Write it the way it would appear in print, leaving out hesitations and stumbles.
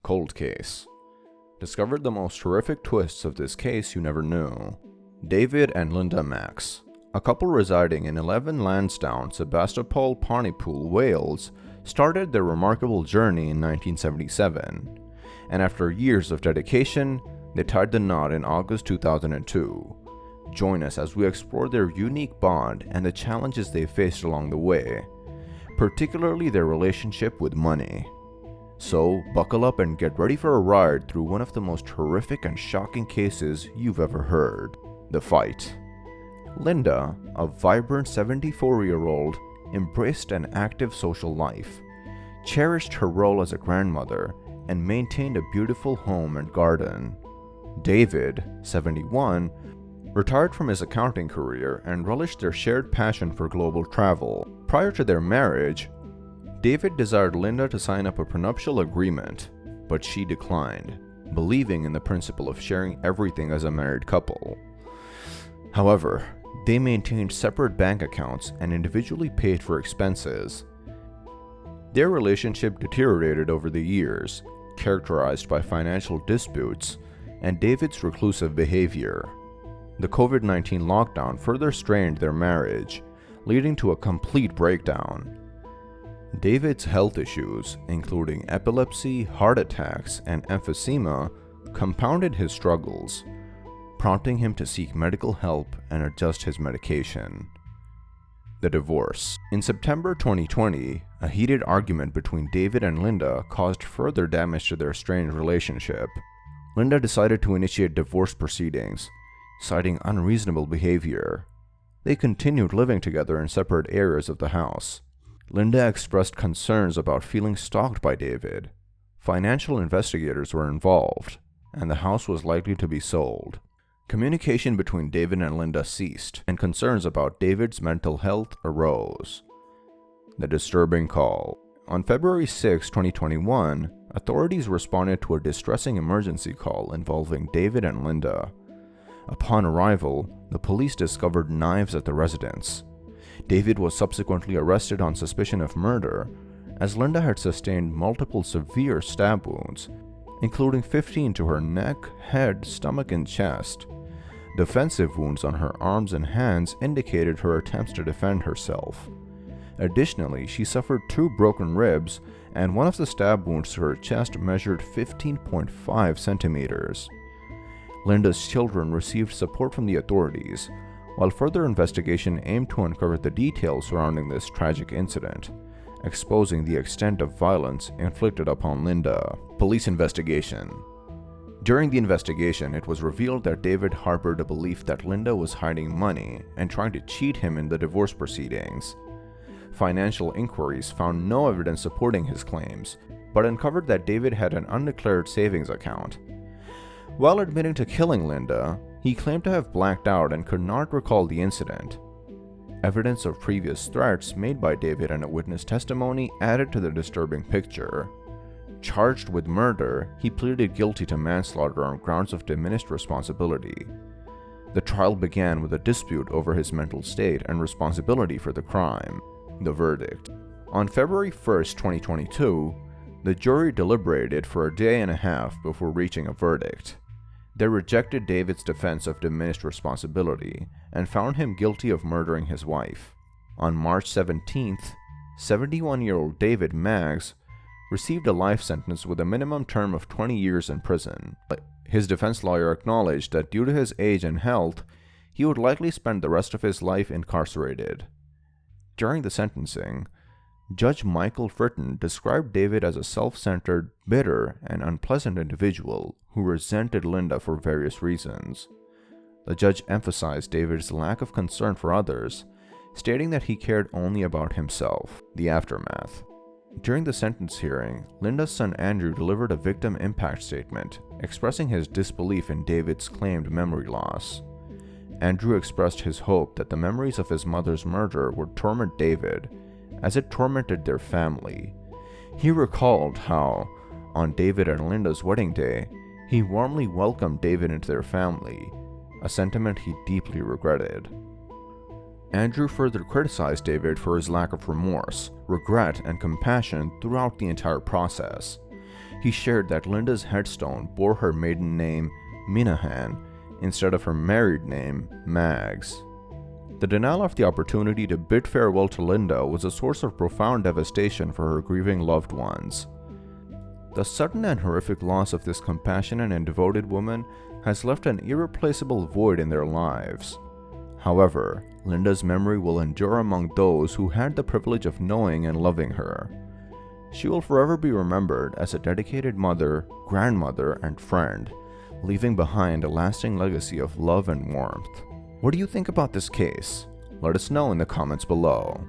Cold case. Discovered the most horrific twists of this case you never knew. David and Linda Max, a couple residing in 11 Lansdowne, Sebastopol, Pontypool, Wales, started their remarkable journey in 1977, and after years of dedication, they tied the knot in August 2002. Join us as we explore their unique bond and the challenges they faced along the way, particularly their relationship with money. So, buckle up and get ready for a ride through one of the most horrific and shocking cases you've ever heard. The fight. Linda, a vibrant 74-year-old, embraced an active social life, cherished her role as a grandmother, and maintained a beautiful home and garden. David, 71, retired from his accounting career and relished their shared passion for global travel. Prior to their marriage, David desired Linda to sign up a prenuptial agreement, but she declined, believing in the principle of sharing everything as a married couple. However, they maintained separate bank accounts and individually paid for expenses. Their relationship deteriorated over the years, characterized by financial disputes and David's reclusive behavior. The COVID-19 lockdown further strained their marriage, leading to a complete breakdown. David's health issues, including epilepsy, heart attacks, and emphysema, compounded his struggles, prompting him to seek medical help and adjust his medication. The divorce. In September 2020, a heated argument between David and Linda caused further damage to their strained relationship. Linda decided to initiate divorce proceedings, citing unreasonable behavior. They continued living together in separate areas of the house. Linda expressed concerns about feeling stalked by David. Financial investigators were involved, and the house was likely to be sold. Communication between David and Linda ceased, and concerns about David's mental health arose. The disturbing call. On February 6, 2021, authorities responded to a distressing emergency call involving David and Linda. Upon arrival, the police discovered knives at the residence. David was subsequently arrested on suspicion of murder, as Linda had sustained multiple severe stab wounds, including 15 to her neck, head, stomach, and chest. Defensive wounds on her arms and hands indicated her attempts to defend herself. Additionally, she suffered 2 broken ribs, and one of the stab wounds to her chest measured 15.5 centimeters. Linda's children received support from the authorities, while further investigation aimed to uncover the details surrounding this tragic incident, exposing the extent of violence inflicted upon Linda. Police investigation. During the investigation, it was revealed that David harbored a belief that Linda was hiding money and trying to cheat him in the divorce proceedings. Financial inquiries found no evidence supporting his claims, but uncovered that David had an undeclared savings account. While admitting to killing Linda, he claimed to have blacked out and could not recall the incident. Evidence of previous threats made by David and a witness testimony added to the disturbing picture. Charged with murder, he pleaded guilty to manslaughter on grounds of diminished responsibility. The trial began with a dispute over his mental state and responsibility for the crime. The verdict. On February 1, 2022, the jury deliberated for a day and a half before reaching a verdict. They rejected David's defense of diminished responsibility and found him guilty of murdering his wife. On March 17th, 71-year-old David Maggs received a life sentence with a minimum term of 20 years in prison. His defense lawyer acknowledged that due to his age and health, he would likely spend the rest of his life incarcerated. During the sentencing, Judge Michael Fritton described David as a self-centered, bitter, and unpleasant individual who resented Linda for various reasons. The judge emphasized David's lack of concern for others, stating that he cared only about himself. The aftermath. During the sentence hearing, Linda's son Andrew delivered a victim impact statement, expressing his disbelief in David's claimed memory loss. Andrew expressed his hope that the memories of his mother's murder would torment David, as it tormented their family. He recalled how, on David and Linda's wedding day, he warmly welcomed David into their family, a sentiment he deeply regretted. Andrew further criticized David for his lack of remorse, regret, and compassion throughout the entire process. he shared that Linda's headstone bore her maiden name, Minahan, instead of her married name, Mags. The denial of the opportunity to bid farewell to Linda was a source of profound devastation for her grieving loved ones. The sudden and horrific loss of this compassionate and devoted woman has left an irreplaceable void in their lives. However, Linda's memory will endure among those who had the privilege of knowing and loving her. She will forever be remembered as a dedicated mother, grandmother, and friend, leaving behind a lasting legacy of love and warmth. What do you think about this case? Let us know in the comments below.